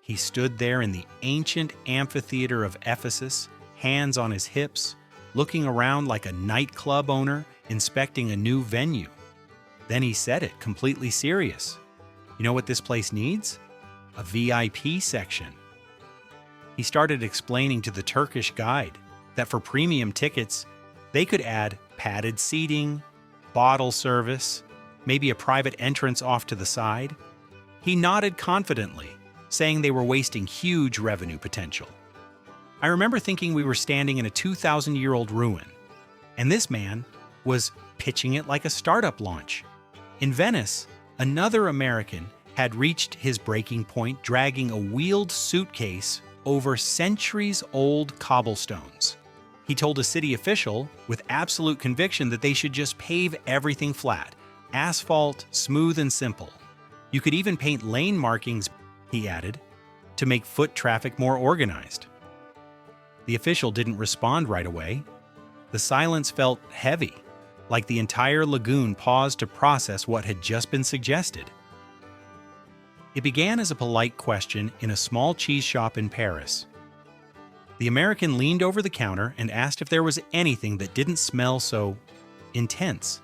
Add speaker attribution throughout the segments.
Speaker 1: He stood there in the ancient amphitheater of Ephesus, hands on his hips, looking around like a nightclub owner inspecting a new venue. Then he said it, completely serious. You know what this place needs? A VIP section. He started explaining to the Turkish guide that for premium tickets, they could add padded seating, bottle service, maybe a private entrance off to the side. He nodded confidently, saying they were wasting huge revenue potential. I remember thinking we were standing in a 2,000-year-old ruin, and this man was pitching it like a startup launch. In Venice, another American had reached his breaking point dragging a wheeled suitcase over centuries-old cobblestones. He told a city official with absolute conviction that they should just pave everything flat, asphalt, smooth and simple. You could even paint lane markings, he added, to make foot traffic more organized. The official didn't respond right away. The silence felt heavy, like the entire lagoon paused to process what had just been suggested. It began as a polite question in a small cheese shop in Paris. The American leaned over the counter and asked if there was anything that didn't smell so intense.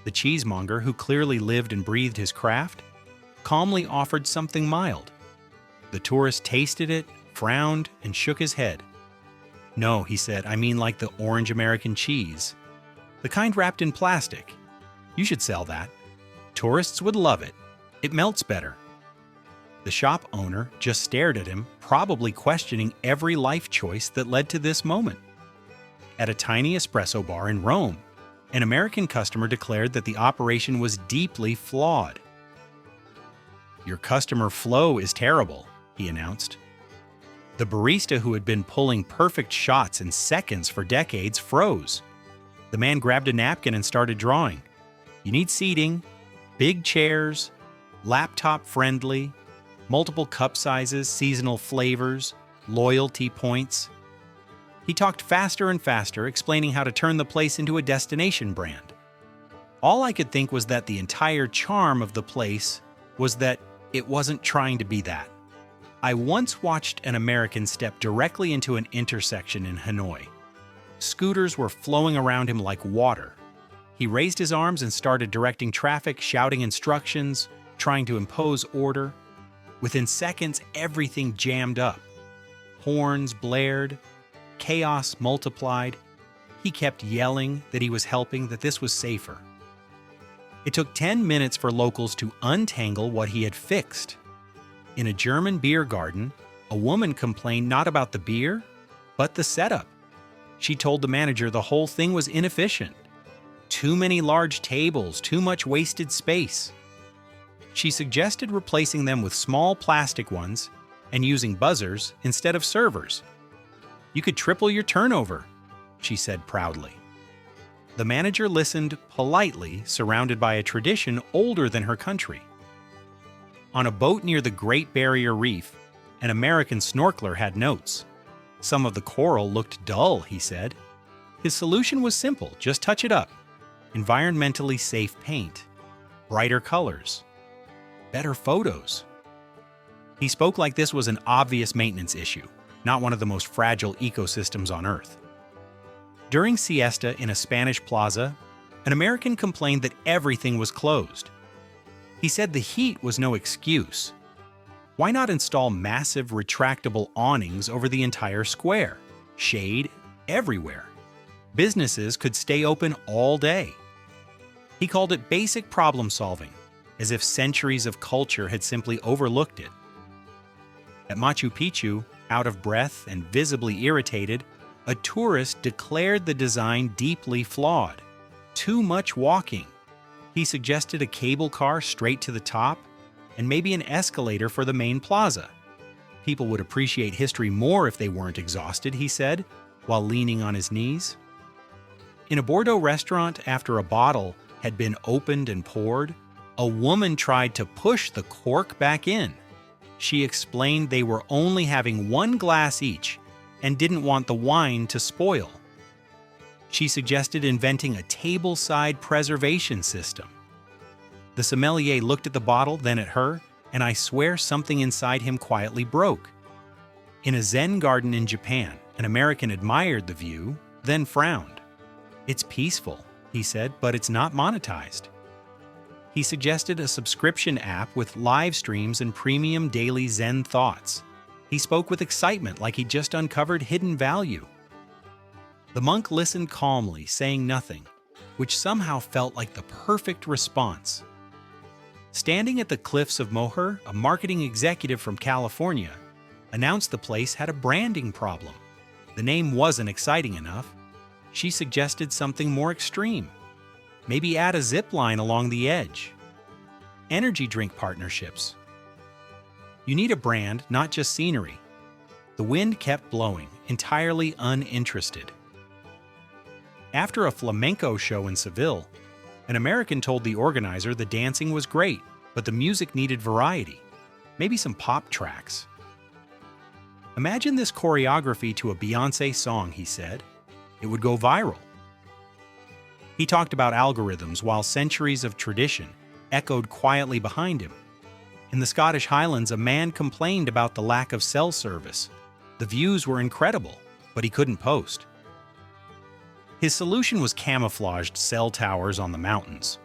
Speaker 1: The cheesemonger, who clearly lived and breathed his craft, calmly offered something mild. The tourist tasted it, frowned, and shook his head. "No," he said, "I mean like the orange American cheese. The kind wrapped in plastic. You should sell that. Tourists would love it. It melts better." The shop owner just stared at him, probably questioning every life choice that led to this moment. At a tiny espresso bar in Rome, an American customer declared that the operation was deeply flawed. "Your customer flow is terrible," he announced. The barista, who had been pulling perfect shots in seconds for decades, froze. The man grabbed a napkin and started drawing. "You need seating, big chairs, laptop-friendly, multiple cup sizes, seasonal flavors, loyalty points." He talked faster and faster, explaining how to turn the place into a destination brand. All I could think was that the entire charm of the place was that it wasn't trying to be that. I once watched an American step directly into an intersection in Hanoi. Scooters were flowing around him like water. He raised his arms and started directing traffic, shouting instructions, trying to impose order. Within seconds, everything jammed up. Horns blared, chaos multiplied. He kept yelling that he was helping, that this was safer. It took 10 minutes for locals to untangle what he had fixed. In a German beer garden, a woman complained not about the beer, but the setup. She told the manager the whole thing was inefficient. Too many large tables, too much wasted space. She suggested replacing them with small plastic ones and using buzzers instead of servers. "You could triple your turnover," she said proudly. The manager listened politely, surrounded by a tradition older than her country. On a boat near the Great Barrier Reef, an American snorkeler had notes. Some of the coral looked dull, he said. His solution was simple: just touch it up. Environmentally safe paint, brighter colors, better photos. He spoke like this was an obvious maintenance issue, not one of the most fragile ecosystems on Earth. During siesta in a Spanish plaza, an American complained that everything was closed. He said the heat was no excuse. Why not install massive retractable awnings over the entire square? Shade everywhere. Businesses could stay open all day. He called it basic problem solving, as if centuries of culture had simply overlooked it. At Machu Picchu, out of breath and visibly irritated, a tourist declared the design deeply flawed. Too much walking. He suggested a cable car straight to the top and maybe an escalator for the main plaza. People would appreciate history more if they weren't exhausted, he said, while leaning on his knees. In a Bordeaux restaurant, after a bottle had been opened and poured, a woman tried to push the cork back in. She explained they were only having one glass each and didn't want the wine to spoil. She suggested inventing a tableside preservation system. The sommelier looked at the bottle, then at her, and I swear something inside him quietly broke. In a Zen garden in Japan, an American admired the view, then frowned. "It's peaceful," he said, "but it's not monetized." He suggested a subscription app with live streams and premium daily Zen thoughts. He spoke with excitement like he'd just uncovered hidden value. The monk listened calmly, saying nothing, which somehow felt like the perfect response. Standing at the cliffs of Moher, a marketing executive from California announced the place had a branding problem. The name wasn't exciting enough. She suggested something more extreme. Maybe add a zip line along the edge. Energy drink partnerships. You need a brand, not just scenery. The wind kept blowing, entirely uninterested. After a flamenco show in Seville, an American told the organizer the dancing was great, but the music needed variety. Maybe some pop tracks. Imagine this choreography to a Beyoncé song, he said. It would go viral. He talked about algorithms while centuries of tradition echoed quietly behind him. In the Scottish Highlands, a man complained about the lack of cell service. The views were incredible, but he couldn't post. His solution was camouflaged cell towers on the mountains.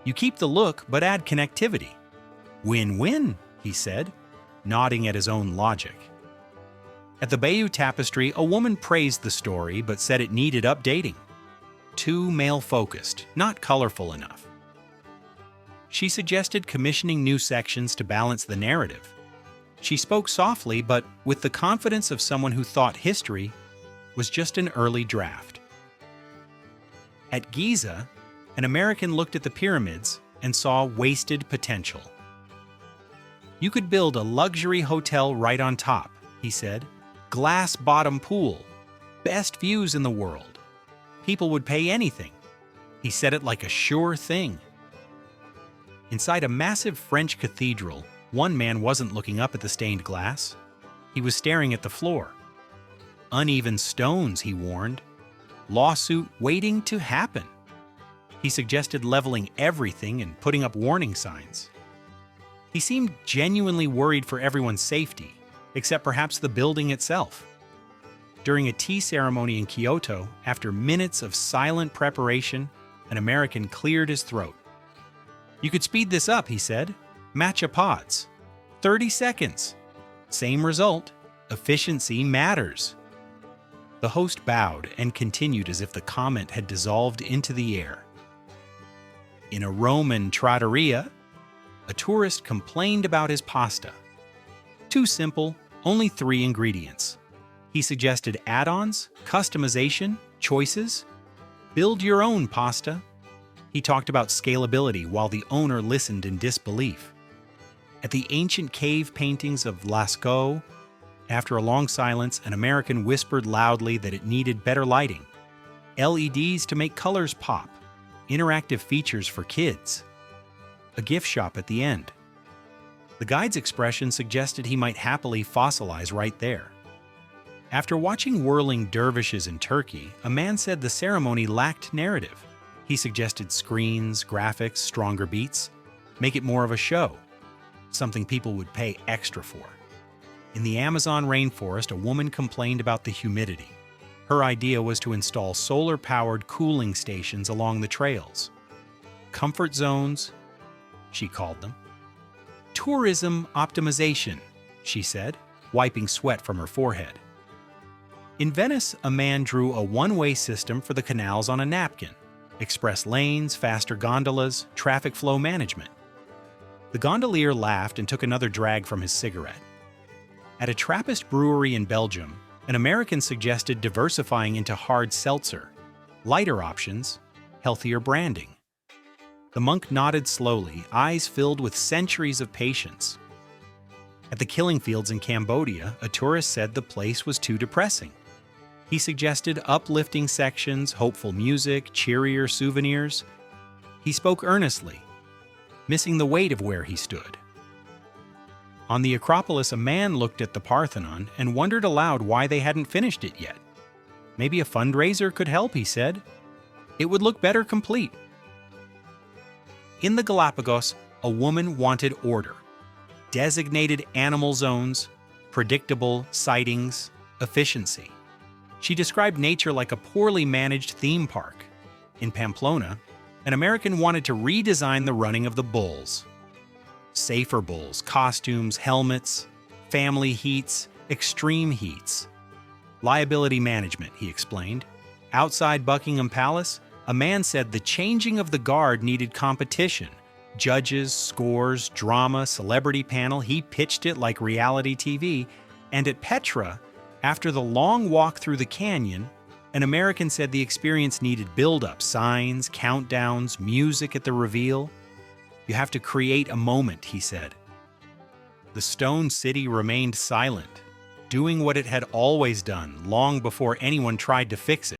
Speaker 1: You keep the look, but add connectivity. Win-win, he said, nodding at his own logic. At the Bayeux Tapestry, a woman praised the story but said it needed updating. Too male-focused, not colorful enough. She suggested commissioning new sections to balance the narrative. She spoke softly, but with the confidence of someone who thought history was just an early draft. At Giza, an American looked at the pyramids and saw wasted potential. You could build a luxury hotel right on top, he said. Glass bottom pool. Best views in the world. People would pay anything. He said it like a sure thing. Inside a massive French cathedral, one man wasn't looking up at the stained glass. He was staring at the floor. Uneven stones, he warned. Lawsuit waiting to happen. He suggested leveling everything and putting up warning signs. He seemed genuinely worried for everyone's safety, except perhaps the building itself. During a tea ceremony in Kyoto, after minutes of silent preparation, an American cleared his throat. You could speed this up, he said. Matcha pods. 30 seconds. Same result. Efficiency matters. The host bowed and continued as if the comment had dissolved into the air. In a Roman trattoria, a tourist complained about his pasta. Too simple, only 3 ingredients. He suggested add-ons, customization, choices. Build your own pasta. He talked about scalability while the owner listened in disbelief. At the ancient cave paintings of Lascaux, after a long silence, an American whispered loudly that it needed better lighting, LEDs to make colors pop, interactive features for kids, a gift shop at the end. The guide's expression suggested he might happily fossilize right there. After watching whirling dervishes in Turkey, a man said the ceremony lacked narrative. He suggested screens, graphics, stronger beats, make it more of a show, something people would pay extra for. In the Amazon rainforest, a woman complained about the humidity. Her idea was to install solar-powered cooling stations along the trails. Comfort zones, she called them. Tourism optimization, she said, wiping sweat from her forehead. In Venice, a man drew a one-way system for the canals on a napkin. Express lanes, faster gondolas, traffic flow management. The gondolier laughed and took another drag from his cigarette. At a Trappist brewery in Belgium, an American suggested diversifying into hard seltzer, lighter options, healthier branding. The monk nodded slowly, eyes filled with centuries of patience. At the killing fields in Cambodia, a tourist said the place was too depressing. He suggested uplifting sections, hopeful music, cheerier souvenirs. He spoke earnestly, missing the weight of where he stood. On the Acropolis, a man looked at the Parthenon and wondered aloud why they hadn't finished it yet. Maybe a fundraiser could help, he said. It would look better complete. In the Galapagos, a woman wanted order. designated animal zones, predictable sightings, efficiency. She described nature like a poorly managed theme park. In Pamplona, an American wanted to redesign the running of the bulls. Safer bulls, costumes, helmets, family heats, extreme heats. Liability management, he explained. Outside Buckingham Palace, a man said the changing of the guard needed competition. Judges, scores, drama, celebrity panel, he pitched it like reality TV. And at Petra, after the long walk through the canyon, an American said the experience needed build-up, signs, countdowns, music at the reveal. You have to create a moment, he said. The Stone City remained silent, doing what it had always done long before anyone tried to fix it.